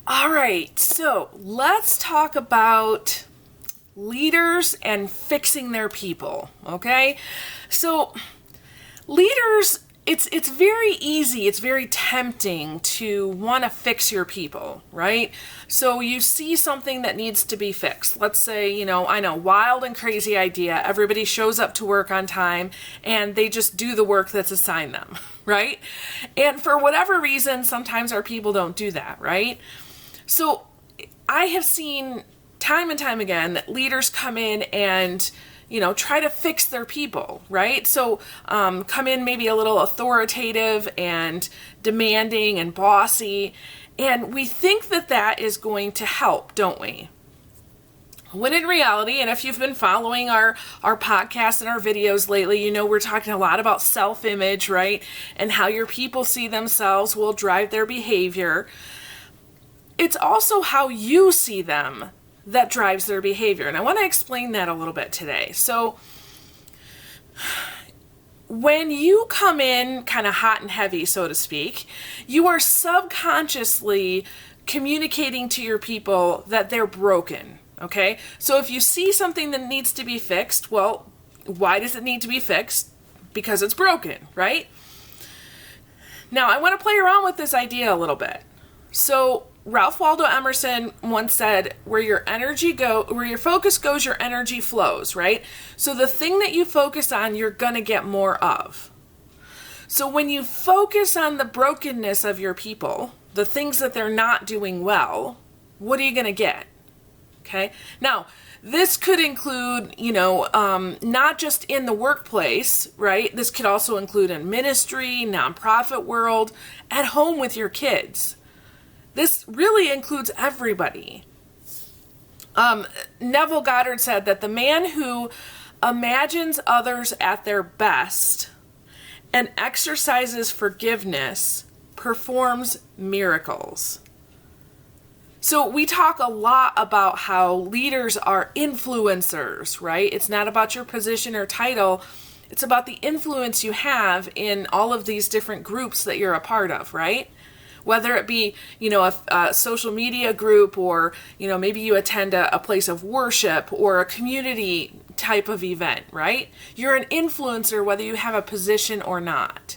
All right, so let's talk about leaders and fixing their people, okay? So leaders, it's very easy, it's very tempting to want to fix your people, right? So you see something that needs to be fixed. Let's say, I know, wild and crazy idea. Everybody shows up to work on time and they just do the work that's assigned them, right? And for whatever reason, sometimes our people don't do that, right? So I have seen time and time again that leaders come in and try to fix their people, right? So come in maybe a little authoritative and demanding and bossy, and we think that that is going to help, don't we? When in reality, and if you've been following our podcasts and our videos lately, we're talking a lot about self-image, right? And how your people see themselves will drive their behavior. It's also how you see them that drives their behavior. And I want to explain that a little bit today. So when you come in kind of hot and heavy, so to speak, you are subconsciously communicating to your people that they're broken. Okay? So if you see something that needs to be fixed, well, why does it need to be fixed? Because it's broken, right? Now, I want to play around with this idea a little bit. So Ralph Waldo Emerson once said, where your focus goes, your energy flows, right? So the thing that you focus on, you're going to get more of. So when you focus on the brokenness of your people, the things that they're not doing well, what are you going to get? Okay. Now, this could include, not just in the workplace, right? This could also include in ministry, nonprofit world, at home with your kids. This really includes everybody. Neville Goddard said that the man who imagines others at their best and exercises forgiveness performs miracles. So we talk a lot about how leaders are influencers, right? It's not about your position or title. It's about the influence you have in all of these different groups that you're a part of, right? Whether it be, a social media group or, maybe you attend a place of worship or a community type of event, right? You're an influencer whether you have a position or not.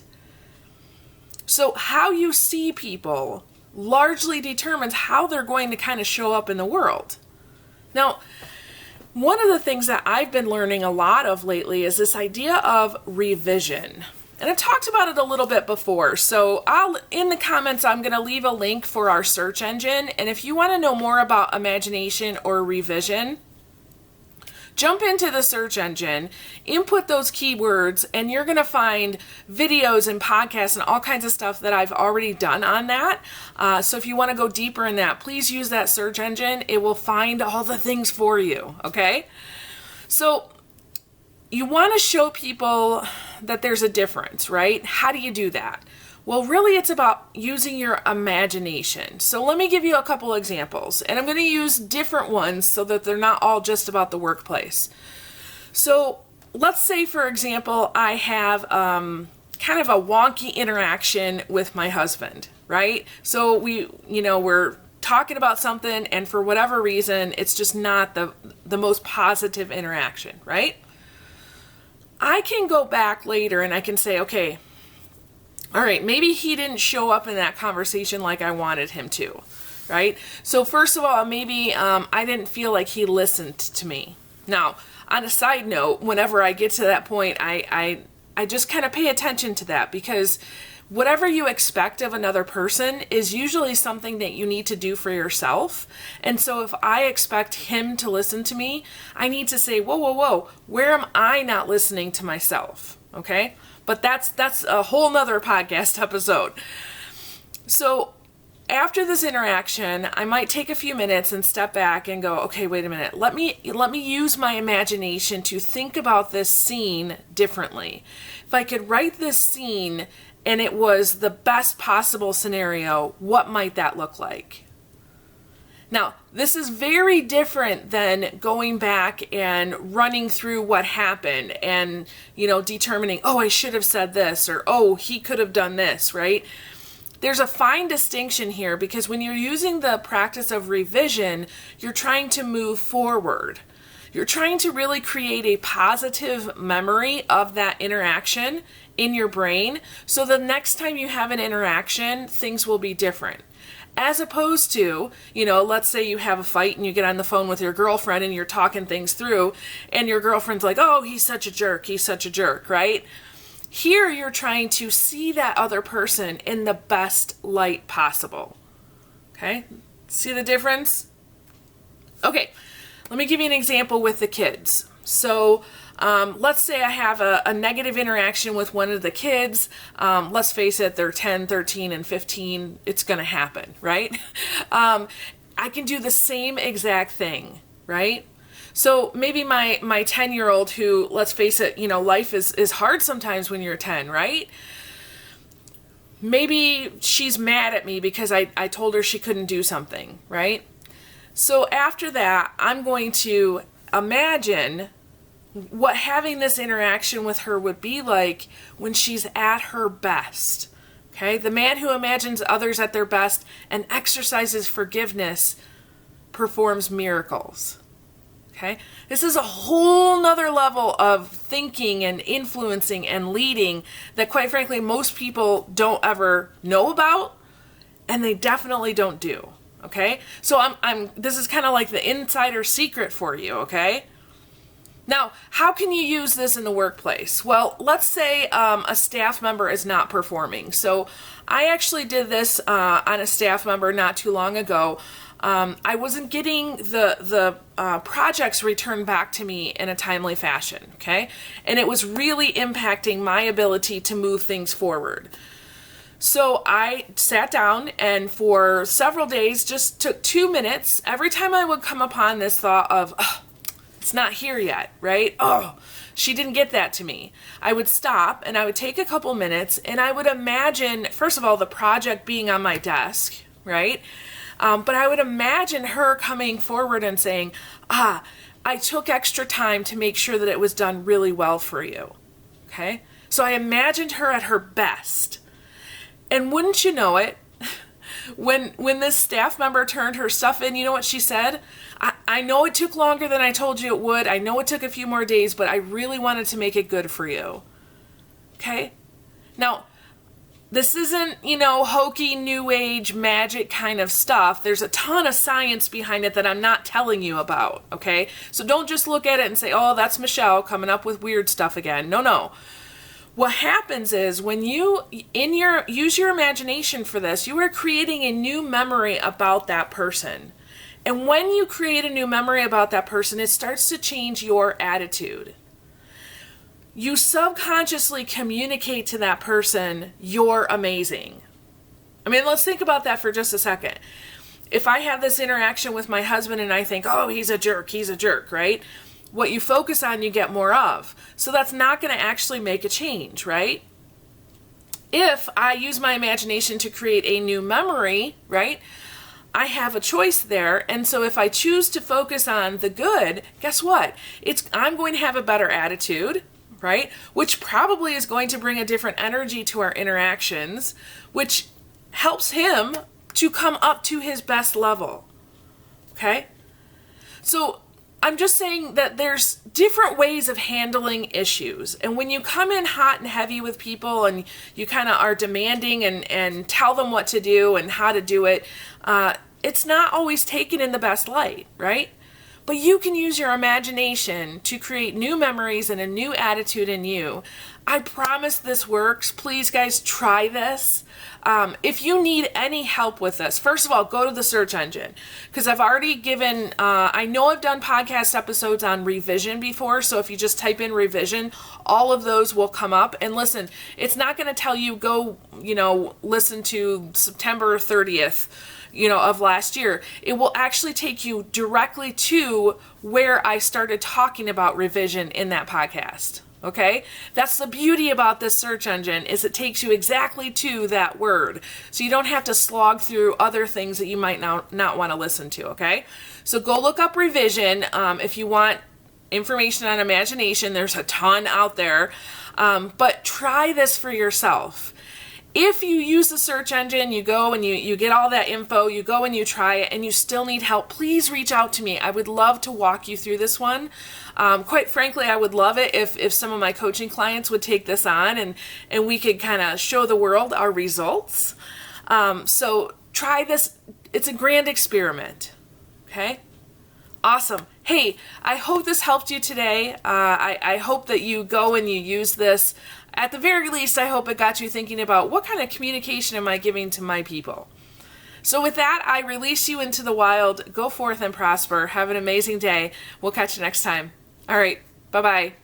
So how you see people largely determines how they're going to kind of show up in the world. Now, one of the things that I've been learning a lot of lately is this idea of revision. And I've talked about it a little bit before, so in the comments, I'm going to leave a link for our search engine. And if you want to know more about imagination or revision, jump into the search engine, input those keywords, and you're going to find videos and podcasts and all kinds of stuff that I've already done on that. So if you want to go deeper in that, please use that search engine. It will find all the things for you, okay? So you want to show people that there's a difference, right? How do you do that? Well, really, it's about using your imagination. So let me give you a couple examples, and I'm going to use different ones so that they're not all just about the workplace. So let's say, for example, I have kind of a wonky interaction with my husband, right? So we're talking about something, and for whatever reason, it's just not the most positive interaction, right? I can go back later and I can say, okay, all right, maybe he didn't show up in that conversation like I wanted him to, right? So first of all, maybe I didn't feel like he listened to me. Now, on a side note, whenever I get to that point, I just kind of pay attention to that, because whatever you expect of another person is usually something that you need to do for yourself. And so if I expect him to listen to me, I need to say, whoa, where am I not listening to myself? Okay? But that's a whole nother podcast episode. So after this interaction, I might take a few minutes and step back and go, okay, wait a minute. Let me use my imagination to think about this scene differently. If I could write this scene and it was the best possible scenario, what might that look like? Now, this is very different than going back and running through what happened and, determining, oh, I should have said this, or, oh, he could have done this, right? there's a fine distinction here, because when you're using the practice of revision, you're trying to move forward. You're trying to really create a positive memory of that interaction in your brain, so the next time you have an interaction, things will be different. As opposed to, let's say you have a fight and you get on the phone with your girlfriend and you're talking things through, and your girlfriend's like, oh, he's such a jerk, right? Here you're trying to see that other person in the best light possible. Okay? See the difference? Okay, let me give you an example with the kids. So let's say I have a negative interaction with one of the kids. Let's face it, they're 10, 13, and 15. It's going to happen, right? I can do the same exact thing, right? So maybe my 10-year-old who, let's face it, life is hard sometimes when you're 10, right? Maybe she's mad at me because I told her she couldn't do something, right? So after that, I'm going to imagine what having this interaction with her would be like when she's at her best. Okay? The man who imagines others at their best and exercises forgiveness performs miracles. Okay? This is a whole nother level of thinking and influencing and leading that, quite frankly, most people don't ever know about, and they definitely don't do. Okay? So this is kind of like the insider secret for you, okay? Now, how can you use this in the workplace? Well, let's say a staff member is not performing. So I actually did this on a staff member not too long ago. I wasn't getting the projects returned back to me in a timely fashion, okay? And it was really impacting my ability to move things forward. So I sat down and for several days just took 2 minutes every time I would come upon this thought of, oh, it's not here yet, right? Oh, she didn't get that to me. I would stop and I would take a couple minutes and I would imagine, first of all, the project being on my desk, right? But I would imagine her coming forward and saying, I took extra time to make sure that it was done really well for you, okay? So I imagined her at her best. And wouldn't you know it, when this staff member turned her stuff in, you know what she said? I know it took longer than I told you it would. I know it took a few more days, but I really wanted to make it good for you. Okay? Now, this isn't, hokey, new age, magic kind of stuff. There's a ton of science behind it that I'm not telling you about, okay? So don't just look at it and say, oh, that's Michelle coming up with weird stuff again. No. What happens is when you use your imagination for this, you are creating a new memory about that person. And when you create a new memory about that person, it starts to change your attitude. You subconsciously communicate to that person, you're amazing. I mean, let's think about that for just a second. If I have this interaction with my husband and I think, oh, he's a jerk, right? What you focus on, you get more of. So that's not going to actually make a change, right? If I use my imagination to create a new memory, right, I have a choice there. And so if I choose to focus on the good, guess what? I'm going to have a better attitude, right? Which probably is going to bring a different energy to our interactions, which helps him to come up to his best level. Okay? So I'm just saying that there's different ways of handling issues. And when you come in hot and heavy with people and you kind of are demanding and tell them what to do and how to do it, it's not always taken in the best light, right? But you can use your imagination to create new memories and a new attitude in you. I promise this works. Please, guys, try this. If you need any help with this, first of all, go to the search engine, because I've already given, I know I've done podcast episodes on revision before, so if you just type in revision, all of those will come up. And listen, it's not going to tell you go, listen to September 30th, of last year. It will actually take you directly to where I started talking about revision in that podcast. Okay? That's the beauty about this search engine, is it takes you exactly to that word. So you don't have to slog through other things that you might not want to listen to, okay? So go look up revision. If you want information on imagination, there's a ton out there. But try this for yourself. If you use the search engine, you go and you get all that info, you go and you try it, and you still need help, please reach out to me. I would love to walk you through this one. Quite frankly, I would love it if some of my coaching clients would take this on and we could kind of show the world our results. So try this. It's a grand experiment. Okay? Awesome. Hey, I hope this helped you today. I hope that you go and you use this. At the very least, I hope it got you thinking about what kind of communication am I giving to my people. So with that, I release you into the wild. Go forth and prosper. Have an amazing day. We'll catch you next time. All right. Bye-bye.